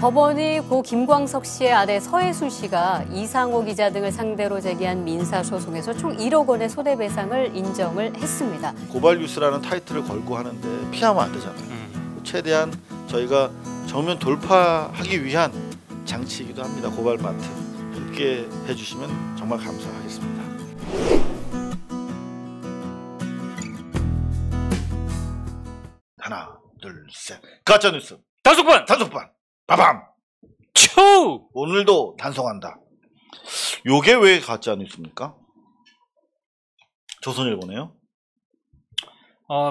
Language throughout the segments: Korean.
법원이 고 김광석 씨의 아내 서혜수 씨가 이상호 기자 등을 상대로 제기한 민사소송에서 총 1억 원의 손해배상을 인정을 했습니다. 고발뉴스라는 타이틀을 걸고 하는데 피하면 안 되잖아요. 최대한 저희가 정면 돌파하기 위한 장치이기도 합니다. 고발마트. 함께 해주시면 정말 감사하겠습니다. 하나, 둘, 셋. 가짜뉴스 단속반! 빠밤! 츄! 오늘도 단속한다. 요게 왜 가짜뉴스입니까? 조선일보네요.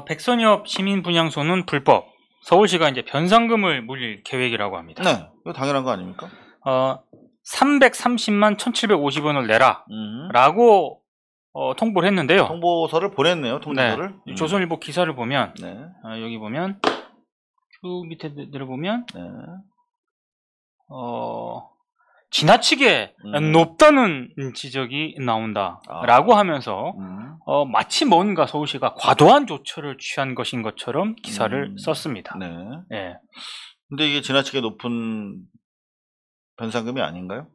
백선엽 시민분향소는 불법. 서울시가 이제 변상금을 물릴 계획이라고 합니다. 네, 이거 당연한 거 아닙니까? 330만 1,750원을 내라 라고 통보를 했는데요. 통보서를 보냈네요. 통보서를. 네. 조선일보 기사를 보면 네. 여기 보면 쭉 밑에 내려보면 네. 지나치게 높다는 지적이 나온다 라고 하면서 마치 뭔가 서울시가 과도한 조처를 취한 것인 것처럼 기사를 썼습니다. 네. 네. 근데 이게 지나치게 높은 변상금이 아닌가요?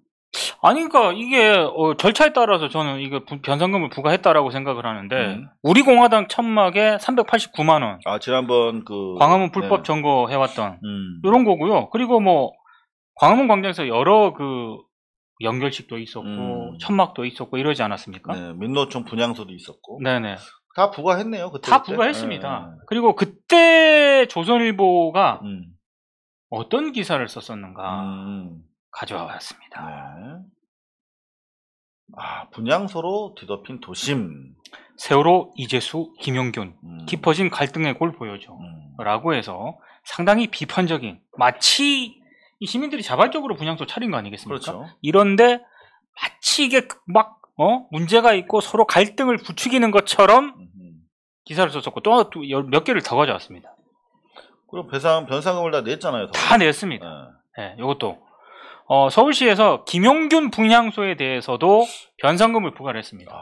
아니, 그러니까 이게 절차에 따라서 저는 이거 변상금을 부과했다라고 생각을 하는데 우리 공화당 천막에 389만 원. 아, 지난번 광화문 불법 점거해왔던 이런 거고요. 그리고 뭐 광화문 광장에서 여러 연결식도 있었고 천막도 있었고 이러지 않았습니까? 네, 민노총 분향소도 있었고. 네네. 다 부과했네요. 다 부과했습니다. 네. 그리고 그때 조선일보가 어떤 기사를 썼었는가 가져와 봤습니다. 네. 분향소로 뒤덮인 도심. 세월호, 이재수, 김용균 깊어진 갈등의 골 보여줘 라고 해서 상당히 비판적인, 마치 이 시민들이 자발적으로 분향소 차린 거 아니겠습니까? 그렇죠. 이런데 마치 이게 막 문제가 있고 서로 갈등을 부추기는 것처럼 기사를 썼었고 또 몇 개를 더 가져왔습니다. 그리고 변상금을 다 냈잖아요. 다 냈습니다. 네, 이것도 서울시에서 김용균 분향소에 대해서도 변상금을 부과를 했습니다.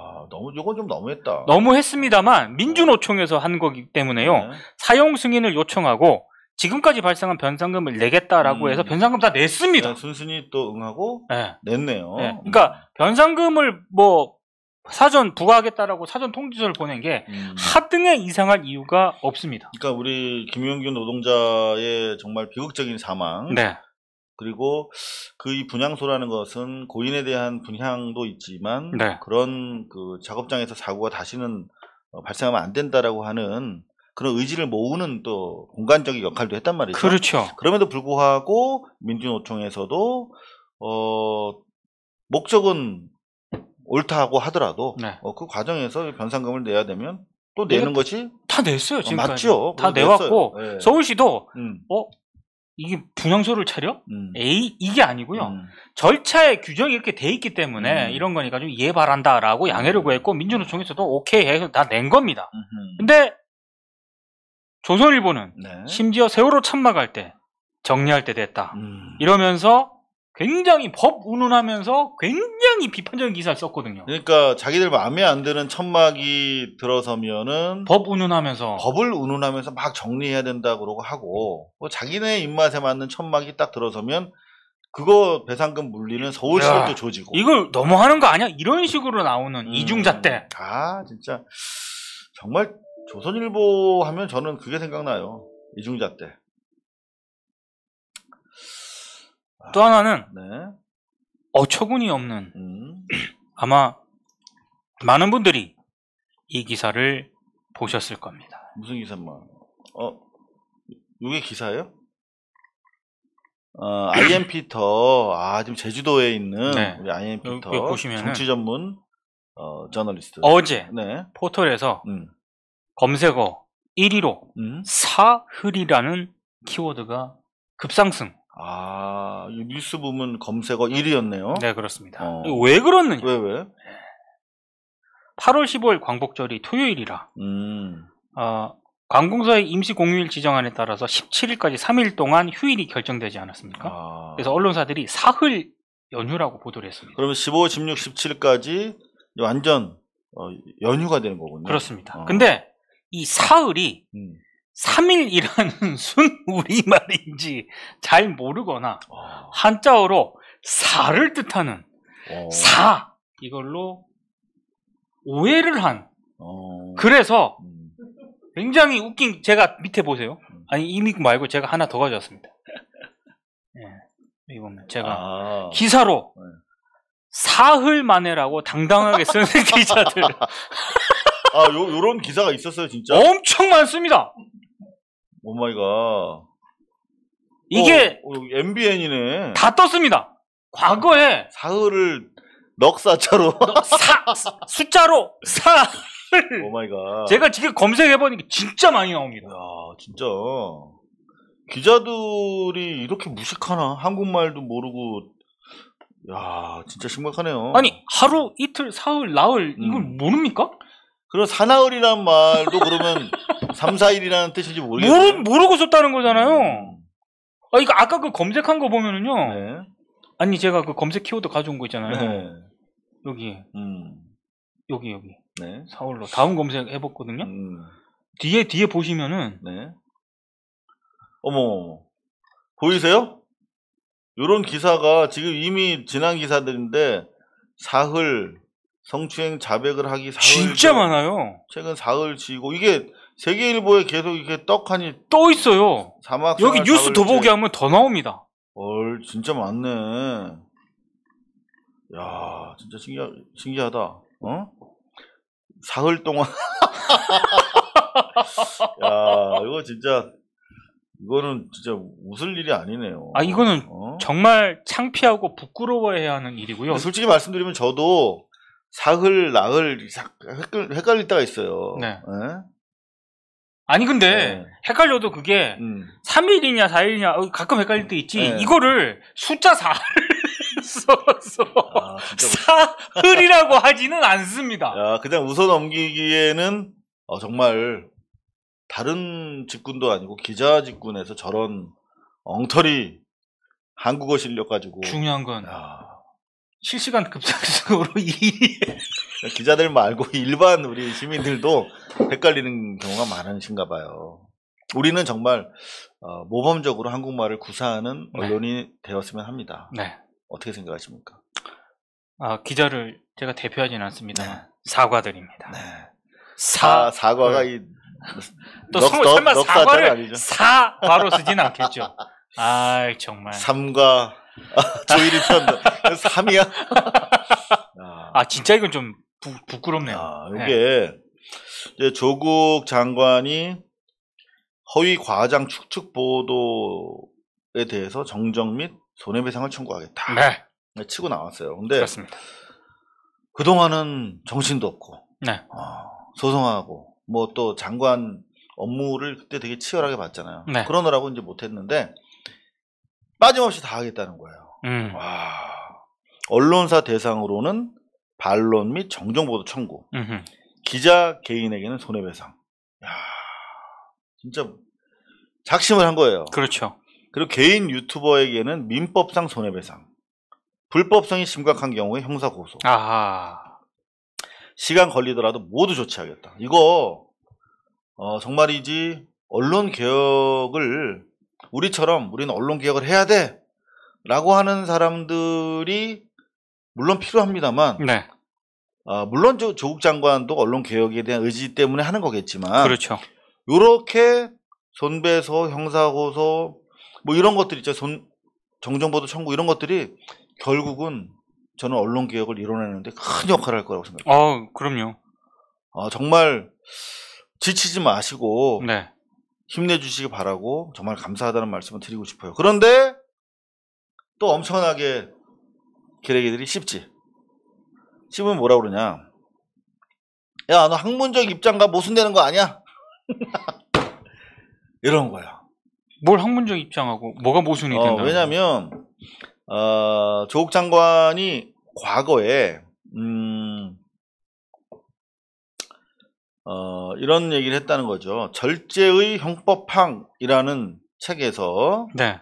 이건 좀 너무했다. 너무했습니다만 민주노총에서 한 거기 때문에요. 네. 사용 승인을 요청하고 지금까지 발생한 변상금을 내겠다라고 해서 변상금 다 냈습니다. 네, 순순히 또 응하고 냈네요. 네. 그러니까 변상금을 사전 부과하겠다라고 사전 통지서를 보낸 게 하등에 이상할 이유가 없습니다. 그러니까 우리 김용균 노동자의 정말 비극적인 사망. 네. 그리고 이 분향소라는 것은 고인에 대한 분향도 있지만 그런 작업장에서 사고가 다시는 발생하면 안 된다라고 하는 그런 의지를 모으는 또 공간적인 역할도 했단 말이죠. 그렇죠. 그럼에도 불구하고 민주노총에서도 목적은 옳다고 하더라도 그 과정에서 변상금을 내야 되면 또 내는 것이 다 냈어요. 지금까지. 맞죠. 다 내왔고 네. 서울시도 이게 분향소를 차려? 이게 아니고요. 절차에 규정이 이렇게 돼 있기 때문에 이런 거니까 좀 이해 바란다라고 양해를 구했고 민주노총에서도 오케이 해서 다 낸 겁니다. 근데 조선일보는 심지어 세월호 참막할 때 정리할 때 됐다 이러면서 굉장히 법 운운하면서 굉장히 비판적인 기사를 썼거든요. 그러니까 자기들 마음에 안 드는 천막이 들어서면은 법을 운운하면서 막 정리해야 된다 그러고 하고 자기네 입맛에 맞는 천막이 딱 들어서면 그거 배상금 물리는 서울시를 또 조지고 이걸 너무하는 거 아니야? 이런 식으로 나오는 이중잣대. 진짜 정말 조선일보 하면 저는 그게 생각나요. 이중잣대. 또 하나는 어처구니 없는 아마 많은 분들이 이 기사를 보셨을 겁니다. 무슨 기사만? 이게 기사예요? IM 피터. 지금 제주도에 있는 우리 IM 피터 보시면은 정치 전문 저널리스트. 어제 포털에서 검색어 1위로 사흘이라는 키워드가 급상승. 뉴스 부문 검색어 1위였네요. 네, 그렇습니다. 왜 그렇느냐? 왜? 8월 15일 광복절이 토요일이라 관공서의 임시 공휴일 지정안에 따라서 17일까지 3일 동안 휴일이 결정되지 않았습니까? 그래서 언론사들이 사흘 연휴라고 보도를 했습니다. 그러면 15, 16, 17까지 완전 연휴가 되는 거군요. 그렇습니다. 근데 이 사흘이 3일이라는 순 우리말인지 잘 모르거나 한자어로 사를 뜻하는 사 이걸로 오해를 한 그래서 굉장히 웃긴 제가 밑에 보세요. 아니 이미 말고 제가 하나 더 가져왔습니다. 네, 이건 제가 기사로 사흘 만에라고 당당하게 쓰는 기자들 요런 기사가 있었어요 진짜? 엄청 많습니다. 오마이갓. 이게 MBN이네. 다 떴습니다. 과거에 사흘을 넉사자로 숫자로 사흘. 오마이갓. 제가 지금 검색해보니까 진짜 많이 나옵니다. 야, 진짜 기자들이 이렇게 무식하나? 한국말도 모르고. 야, 진짜 심각하네요. 아니 하루, 이틀, 사흘, 나흘 이걸 모릅니까? 그럼 사나흘이란 말도 그러면 3, 4일이라는 뜻인지 모르겠어요. 모르고 썼다는 거잖아요. 이거 아까 그 검색한 거 보면은요. 네. 아니 제가 그 검색 키워드 가져온 거 있잖아요. 네. 여기 여기 네. 사흘로 다음 검색 해봤거든요. 뒤에 보시면은 네. 어머 보이세요? 요런 기사가 지금 이미 지난 기사들인데 사흘 성추행 자백을 하기 사흘 진짜 많아요. 최근 사흘 지고 이게 세계일보에 계속 이렇게 떡하니 떠 있어요. 사막 여기 뉴스 더보기 하면 더 나옵니다. 진짜 많네. 야 진짜 신기하다. 사흘 동안 야 이거는 진짜 웃을 일이 아니네요. 이거는 정말 창피하고 부끄러워해야 하는 일이고요. 솔직히 말씀드리면 저도 사흘, 나흘 헷갈릴 때가 있어요. 네. 네? 아니 근데 헷갈려도 그게 3일이냐 4일이냐 가끔 헷갈릴 때 있지. 네. 이거를 숫자 4를 써서 사흘이라고 하지는 않습니다. 야, 그냥 웃어 넘기기에는 정말 다른 직군도 아니고 기자 직군에서 저런 엉터리 한국어 실력 가지고 중요한 건 실시간 급상승으로 기자들 말고 일반 우리 시민들도 헷갈리는 경우가 많으신가 봐요. 우리는 정말 모범적으로 한국말을 구사하는 언론이 되었으면 합니다. 네. 어떻게 생각하십니까? 기자를 제가 대표하지는 않습니다. 네. 사과드립니다. 네. 사과가 또 설마 사과를 사과로 쓰진 않겠죠. 정말. 삼과 조일이 편도 3이야? 진짜 이건 좀 부끄럽네요. 이게 이제 조국 장관이 허위 과장 축축 보도에 대해서 정정 및 손해배상을 청구하겠다. 네. 치고 나왔어요. 근데 그렇습니다. 그동안은 정신도 없고 네. 소송하고 뭐 또 장관 업무를 그때 되게 치열하게 봤잖아요. 네. 그러느라고 이제 못했는데 빠짐없이 다 하겠다는 거예요. 언론사 대상으로는 반론 및 정정보도 청구, 기자 개인에게는 손해배상. 야, 진짜 작심을 한 거예요. 그렇죠. 그리고 개인 유튜버에게는 민법상 손해배상, 불법성이 심각한 경우에 형사 고소. 시간 걸리더라도 모두 조치하겠다. 이거 정말이지 언론 개혁을 우리는 언론 개혁을 해야 돼 라고 하는 사람들이 물론 필요합니다만 네. 물론 조국 장관도 언론 개혁에 대한 의지 때문에 하는 거겠지만 그렇죠. 요렇게 손배소, 형사고소 뭐 이런 것들 있죠. 정정보도 청구 이런 것들이 결국은 저는 언론 개혁을 이뤄내는데 큰 역할을 할 거라고 생각합니다. 그럼요. 정말 지치지 마시고 네. 힘내주시기 바라고 정말 감사하다는 말씀을 드리고 싶어요. 그런데 또 엄청나게 기레기들이 씹으면 뭐라 그러냐. 야, 너 학문적 입장과 모순되는 거 아니야? 이런 거야. 뭘 학문적 입장하고 뭐가 모순이 된다? 왜냐면 조국 장관이 과거에 이런 얘기를 했다는 거죠. 절제의 형법학이라는 책에서 네.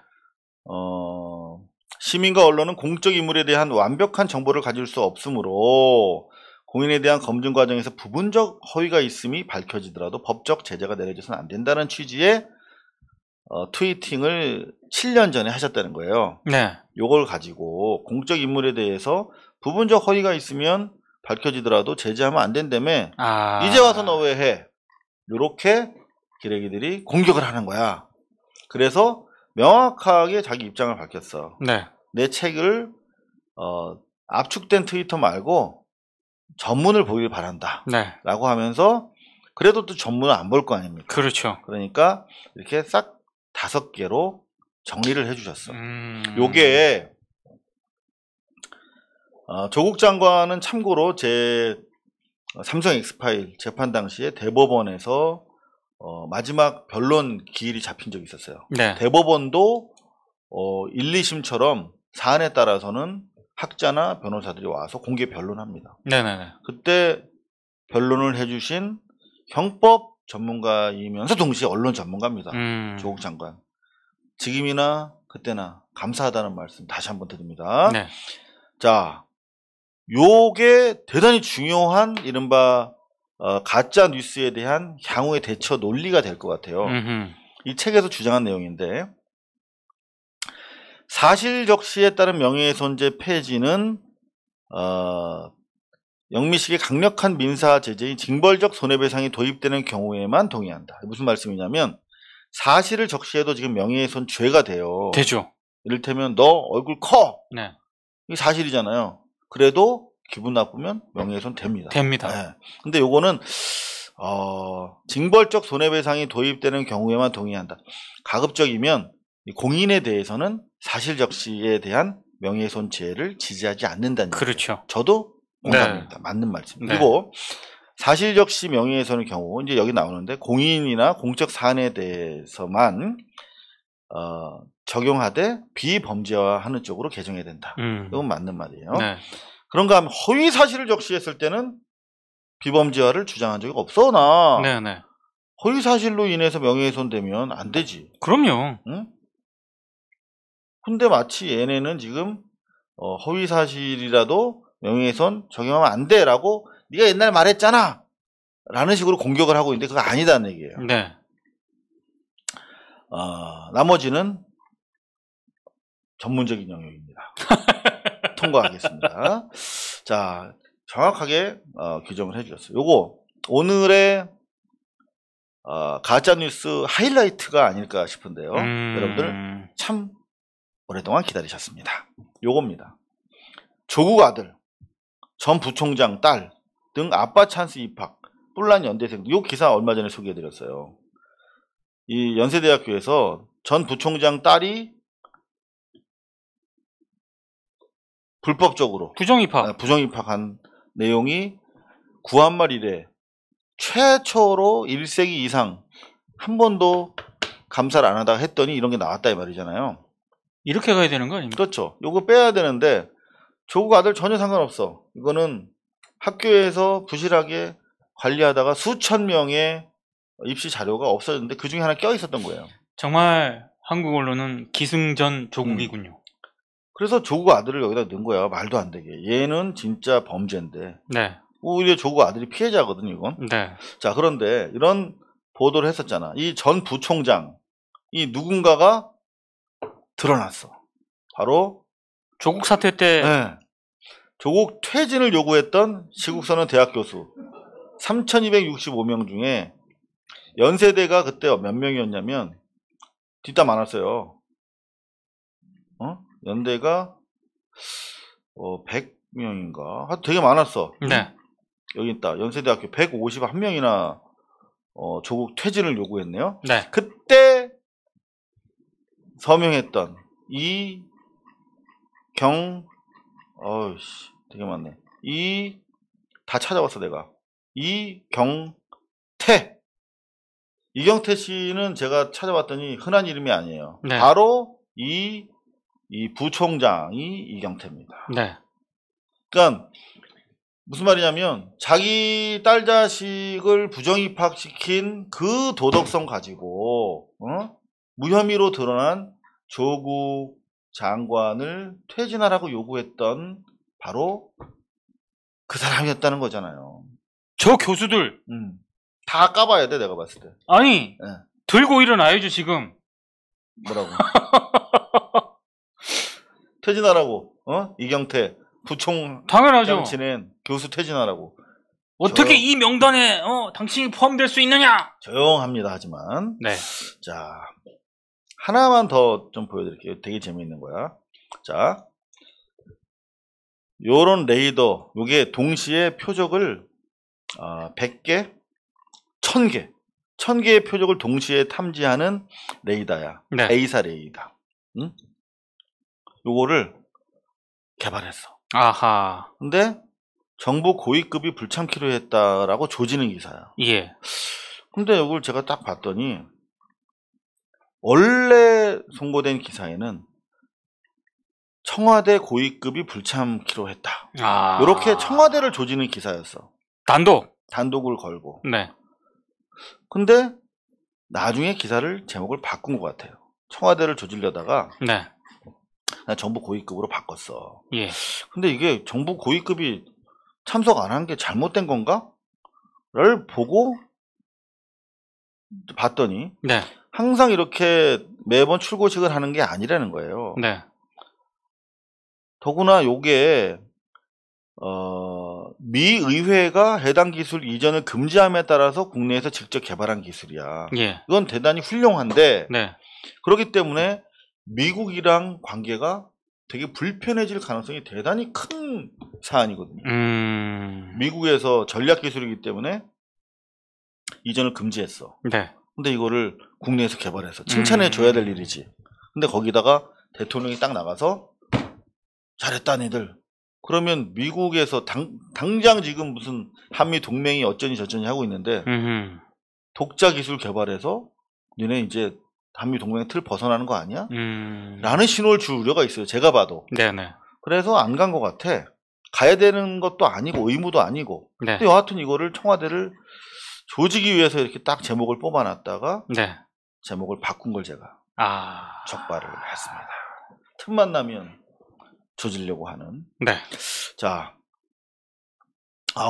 시민과 언론은 공적 인물에 대한 완벽한 정보를 가질 수 없으므로 공인에 대한 검증 과정에서 부분적 허위가 있음이 밝혀지더라도 법적 제재가 내려져서는 안 된다는 취지의 트위팅을 7년 전에 하셨다는 거예요. 네. 요걸 가지고 공적 인물에 대해서 부분적 허위가 있으면 밝혀지더라도 제재하면 안 된다며 이제 와서 너 왜 해? 요렇게 기레기들이 공격을 하는 거야. 그래서 명확하게 자기 입장을 밝혔어. 네. 내 책을 압축된 트위터 말고 전문을 보길 바란다. 네. 라고 하면서 그래도 또 전문을 안 볼 거 아닙니까? 그렇죠. 그러니까 이렇게 싹 5개로 정리를 해주셨어. 요게 조국 장관은 참고로 제 삼성 엑스파일 재판 당시에 대법원에서 마지막 변론 기일이 잡힌 적이 있었어요. 네. 대법원도 1, 2심처럼 사안에 따라서는 학자나 변호사들이 와서 공개 변론합니다. 네네네. 그때 변론을 해주신 형법 전문가이면서 동시에 언론 전문가입니다. 조국 장관. 지금이나 그때나 감사하다는 말씀 다시 한번 드립니다. 네. 자, 요게 대단히 중요한 이른바 가짜 뉴스에 대한 향후의 대처 논리가 될 것 같아요. 이 책에서 주장한 내용인데 사실적시에 따른 명예훼손죄 폐지는 영미식의 강력한 민사 제재인 징벌적 손해배상이 도입되는 경우에만 동의한다. 무슨 말씀이냐면 사실을 적시해도 지금 명예훼손 죄가 돼요. 되죠. 이를테면 너 얼굴 커. 네. 이게 사실이잖아요. 그래도 기분 나쁘면 명예훼손 됩니다. 됩니다. 네. 근데 요거는 징벌적 손해배상이 도입되는 경우에만 동의한다. 가급적이면 공인에 대해서는 사실적시에 대한 명예훼손죄를 지지하지 않는다는 그렇죠. 얘기예요. 저도 공감합니다. 네. 맞는 말씀. 네. 그리고 사실적시 명예훼손의 경우 이제 여기 나오는데 공인이나 공적 사안에 대해서만 적용하되 비범죄화하는 쪽으로 개정해야 된다. 이건 맞는 말이에요. 네. 그런가 하면 허위 사실을 적시했을 때는 비범죄화를 주장한 적이 없어 나. 네네. 허위 사실로 인해서 명예훼손 되면 안 되지. 그럼요. 응? 근데 마치 얘네는 지금 허위 사실이라도 명예훼손 적용하면 안 돼라고 네가 옛날에 말했잖아 라는 식으로 공격을 하고 있는데 그거 아니다는 얘기예요. 네. 나머지는 전문적인 영역입니다. 통과하겠습니다. 자, 정확하게 규정을 해주셨어요. 요거 오늘의 가짜뉴스 하이라이트가 아닐까 싶은데요. 여러분들 참 오랫동안 기다리셨습니다. 요겁니다. 조국 아들, 전 부총장 딸 등 아빠 찬스 입학, 뿔난 연대생. 요 기사 얼마 전에 소개해드렸어요. 이 연세대학교에서 전 부총장 딸이 불법적으로 부정입학한 내용이 구한말 이래 최초로 1세기 이상 한 번도 감사를 안 하다가 했더니 이런 게 나왔다 이 말이잖아요. 이렇게 가야 되는 거 아닙니까? 그렇죠. 요거 빼야 되는데 조국 아들 전혀 상관없어. 이거는 학교에서 부실하게 관리하다가 수천 명의 입시 자료가 없어졌는데 그 중에 하나 껴 있었던 거예요. 정말 한국 언론은 기승전 조국이군요. 그래서 조국 아들을 여기다 넣은 거야. 말도 안 되게. 얘는 진짜 범죄인데. 네. 오히려 조국 아들이 피해자거든요, 이건. 네. 자, 그런데 이런 보도를 했었잖아. 이 전 부총장, 이 누군가가 드러났어. 바로 조국 사태 때 네. 조국 퇴진을 요구했던 시국선언 대학 교수 3,265명 중에 연세대가 그때 몇 명이었냐면 뒷담 많았어요. 연대가 100명인가? 되게 많았어. 네. 여기 있다. 연세대학교 151명이나 조국 퇴진을 요구했네요. 네. 그때 서명했던 되게 많네. 다 찾아봤어 내가. 이경태 씨는 제가 찾아봤더니 흔한 이름이 아니에요. 네. 바로 이 부총장이 이경태입니다. 네. 그러니까 무슨 말이냐면 자기 딸 자식을 부정입학시킨 그 도덕성 가지고 무혐의로 드러난 조국 장관을 퇴진하라고 요구했던 바로 그 사람이었다는 거잖아요. 저 교수들 다 까봐야 돼, 내가 봤을 때. 아니 들고 일어나야죠 지금. 뭐라고? 퇴진하라고. 이경태 부총 당연하죠. 지낸 교수 퇴진하라고. 어떻게 이 명단에 당신이 포함될 수 있느냐? 조용합니다. 하지만 네. 자, 하나만 더 좀 보여드릴게요. 되게 재미있는 거야. 자, 요런 레이더, 요게 동시에 표적을 100개, 1000개, 1000개의 표적을 동시에 탐지하는 레이더야. 네. A사 레이더. 응? 요거를 개발했어. 아하. 근데 정부 고위급이 불참키로 했다라고 조지는 기사야. 예. 근데 이걸 제가 딱 봤더니 원래 송고된 기사에는 청와대 고위급이 불참키로 했다. 이렇게 청와대를 조지는 기사였어. 단독을 걸고. 네. 근데 나중에 기사를 제목을 바꾼 것 같아요. 청와대를 조지려다가 네. 정부 고위급으로 바꿨어. 예. 근데 이게 정부 고위급이 참석 안 한 게 잘못된 건가? 를 보고 봤더니 네. 항상 이렇게 매번 출고식을 하는 게 아니라는 거예요. 네. 더구나 요게 미 의회가 해당 기술 이전을 금지함에 따라서 국내에서 직접 개발한 기술이야. 예. 이건 대단히 훌륭한데 네. 그렇기 때문에 미국이랑 관계가 되게 불편해질 가능성이 대단히 큰 사안이거든요. 미국에서 전략 기술이기 때문에 이전을 금지했어. 네. 근데 이거를 국내에서 개발해서 칭찬해 줘야 될 일이지. 근데 거기다가 대통령이 딱 나가서 잘했다 니들. 그러면 미국에서 당장 지금 무슨 한미 동맹이 어쩌니 저쩌니 하고 있는데 독자 기술 개발해서 니네 이제 한미 동맹 틀 벗어나는 거 아니야? 라는 신호를 줄 우려가 있어요. 제가 봐도. 네네. 그래서 안 간 것 같아. 가야 되는 것도 아니고 의무도 아니고. 네. 근데 여하튼 이거를 청와대를 조지기 위해서 이렇게 딱 제목을 뽑아놨다가 네. 제목을 바꾼 걸 제가 적발을 했습니다. 틈만 나면 조지려고 하는. 네. 자,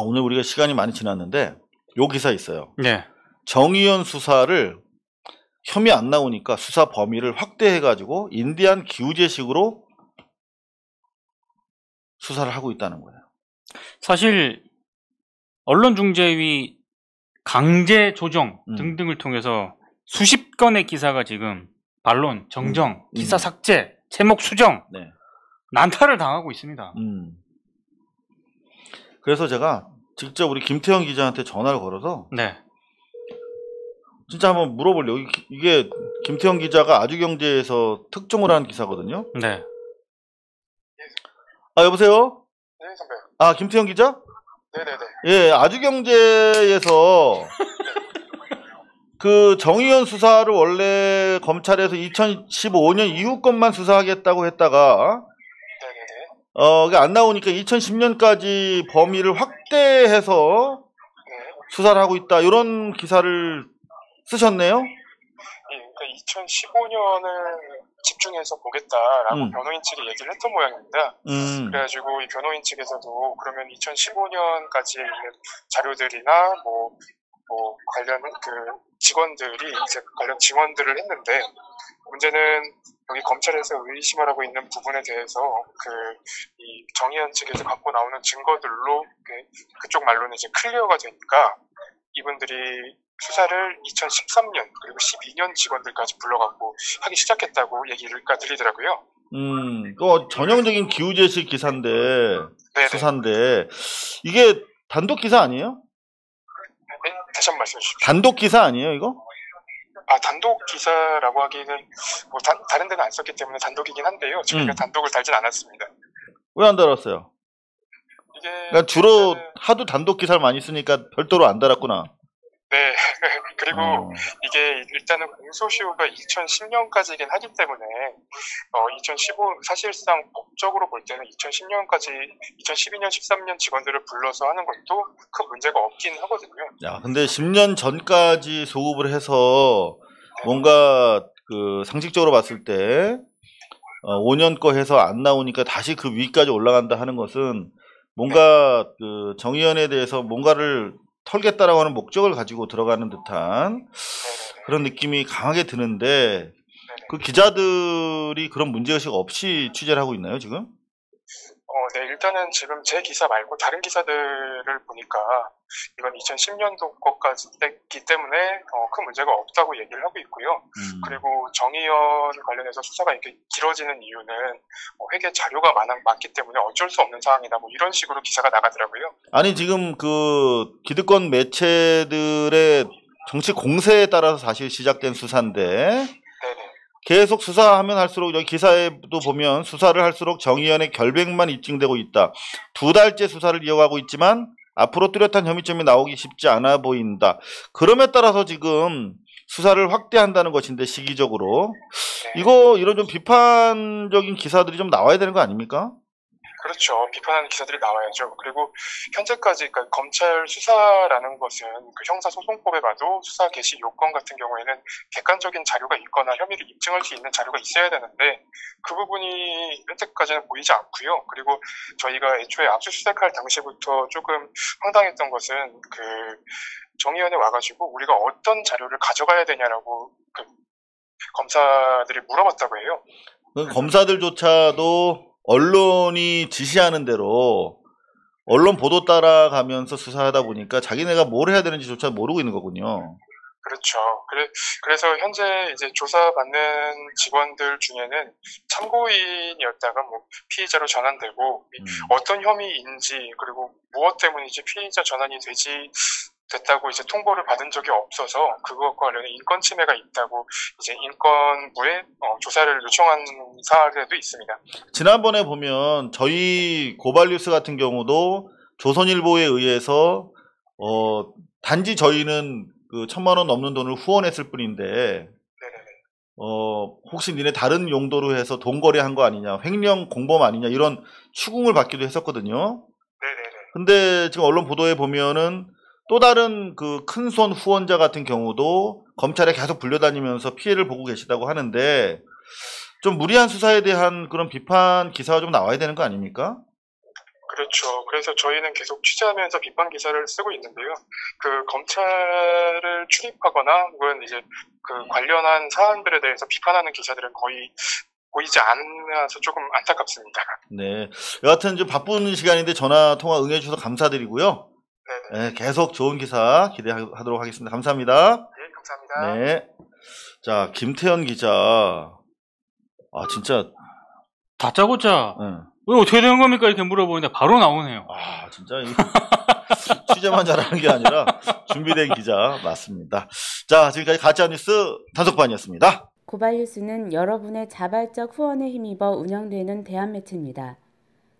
오늘 우리가 시간이 많이 지났는데 요 기사 있어요. 네. 정의연 수사를 혐의 안 나오니까 수사 범위를 확대해가지고 인디안 기우제식으로 수사를 하고 있다는 거예요. 사실 언론중재위 강제 조정 등등을 통해서 수십 건의 기사가 지금 반론, 정정, 기사 삭제, 제목 수정 네. 난타를 당하고 있습니다. 그래서 제가 직접 우리 김태형 기자한테 전화를 걸어서 네. 진짜 한번 물어보려고. 이게 김태형 기자가 아주경제에서 특종을 한 기사거든요. 네. 여보세요? 네, 선배. 김태형 기자? 네네네. 예, 아주경제에서 그 정의연 수사를 원래 검찰에서 2015년 이후 것만 수사하겠다고 했다가 네네네. 그게 안 나오니까 2010년까지 범위를 확대해서 수사를 하고 있다. 이런 기사를 쓰셨네요? 예, 그러니까 2015년을 집중해서 보겠다라고 변호인 측이 얘기를 했던 모양입니다. 그래가지고 이 변호인 측에서도 그러면 2015년까지 있는 자료들이나 뭐 관련 그 직원들이 이제 관련 증언들을 했는데 문제는 여기 검찰에서 의심하라고 있는 부분에 대해서 이 정의연 측에서 갖고 나오는 증거들로 그쪽 말로는 이제 클리어가 되니까 이분들이 수사를 2013년 그리고 12년 직원들까지 불러갖고 하기 시작했다고 얘기가 들리더라고요. 전형적인 기우제식 기사인데 네네. 수사인데 이게 단독 기사 아니에요? 네? 다시 한번 말씀해 주십시오. 단독 기사 아니에요 이거? 단독 기사라고 하기는 뭐 다른 데는 안 썼기 때문에 단독이긴 한데요. 저희가 단독을 달진 않았습니다. 왜 안 달았어요? 이게 그러니까 주로 하도 단독 기사를 많이 쓰니까 별도로 안 달았구나. 네. 그리고 이게 일단은 공소시효가 2010년까지이긴 하기 때문에 2015 사실상 법적으로 볼 때는 2010년까지 2012년 13년 직원들을 불러서 하는 것도 큰 문제가 없긴 하거든요. 야, 근데 10년 전까지 소급을 해서 뭔가 그 상식적으로 봤을 때 5년 거 해서 안 나오니까 다시 그 위까지 올라간다 하는 것은 뭔가 그 정의연에 대해서 뭔가를 털겠다라고 하는 목적을 가지고 들어가는 듯한 그런 느낌이 강하게 드는데 그 기자들이 그런 문제의식 없이 취재를 하고 있나요, 지금? 네, 일단은 지금 제 기사 말고 다른 기사들을 보니까 이건 2010년도 것까지기 때문에 큰 문제가 없다고 얘기를 하고 있고요. 그리고 정의연 관련해서 수사가 이렇게 길어지는 이유는 회계 자료가 많기 때문에 어쩔 수 없는 상황이다. 뭐 이런 식으로 기사가 나가더라고요. 아니 지금 그 기득권 매체들의 정치 공세에 따라서 사실 시작된 수사인데 네네. 계속 수사하면 할수록 여기 기사에도 보면 수사를 할수록 정의연의 결백만 입증되고 있다. 2달째 수사를 이어가고 있지만 앞으로 뚜렷한 혐의점이 나오기 쉽지 않아 보인다. 그럼에 따라서 지금 수사를 확대한다는 것인데 시기적으로 이런 좀 비판적인 기사들이 좀 나와야 되는 거 아닙니까? 그렇죠. 비판하는 기사들이 나와야죠. 그리고 현재까지 그러니까 검찰 수사라는 것은 그 형사소송법에 봐도 수사 개시 요건 같은 경우에는 객관적인 자료가 있거나 혐의를 입증할 수 있는 자료가 있어야 되는데 그 부분이 현재까지는 보이지 않고요. 그리고 저희가 애초에 압수수색할 당시부터 조금 황당했던 것은 그 정의연에 와가지고 우리가 어떤 자료를 가져가야 되냐라고 그 검사들이 물어봤다고 해요. 검사들조차도 언론이 지시하는 대로 언론 보도 따라가면서 수사하다 보니까 자기네가 뭘 해야 되는지조차 모르고 있는 거군요. 그렇죠. 그래서 현재 이제 조사받는 직원들 중에는 참고인이었다가 뭐 피의자로 전환되고 어떤 혐의인지 그리고 무엇 때문인지 피의자 전환이 됐다고 이제 통보를 받은 적이 없어서 그것과 관련해 인권 침해가 있다고 이제 인권부에 조사를 요청한 사례도 있습니다. 지난번에 보면 저희 고발뉴스 같은 경우도 조선일보에 의해서 단지 저희는 그 1,000만 원 넘는 돈을 후원했을 뿐인데 혹시 니네 다른 용도로 해서 돈 거래한 거 아니냐, 횡령 공범 아니냐 이런 추궁을 받기도 했었거든요. 근데 지금 언론 보도에 보면은 또 다른 그 큰손 후원자 같은 경우도 검찰에 계속 불려다니면서 피해를 보고 계시다고 하는데 좀 무리한 수사에 대한 그런 비판 기사가 좀 나와야 되는 거 아닙니까? 그렇죠. 그래서 저희는 계속 취재하면서 비판 기사를 쓰고 있는데요. 그 검찰을 출입하거나 혹은 이제 그 관련한 사안들에 대해서 비판하는 기사들은 거의 보이지 않아서 조금 안타깝습니다. 네. 여하튼 좀 바쁜 시간인데 전화 통화 응해주셔서 감사드리고요. 네, 계속 좋은 기사 기대하도록 하겠습니다. 감사합니다. 네, 감사합니다. 네. 자, 김태현 기자. 아, 진짜. 다짜고짜. 왜 어떻게 된 겁니까? 이렇게 물어보는데 바로 나오네요. 아, 진짜. 취재만 잘하는 게 아니라 준비된 기자 맞습니다. 자, 지금까지 가짜뉴스 단속반이었습니다. 고발뉴스는 여러분의 자발적 후원에 힘입어 운영되는 대한매체입니다.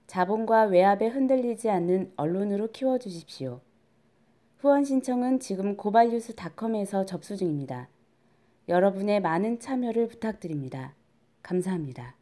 자본과 외압에 흔들리지 않는 언론으로 키워주십시오. 후원 신청은 지금 고발뉴스닷컴에서 접수 중입니다. 여러분의 많은 참여를 부탁드립니다. 감사합니다.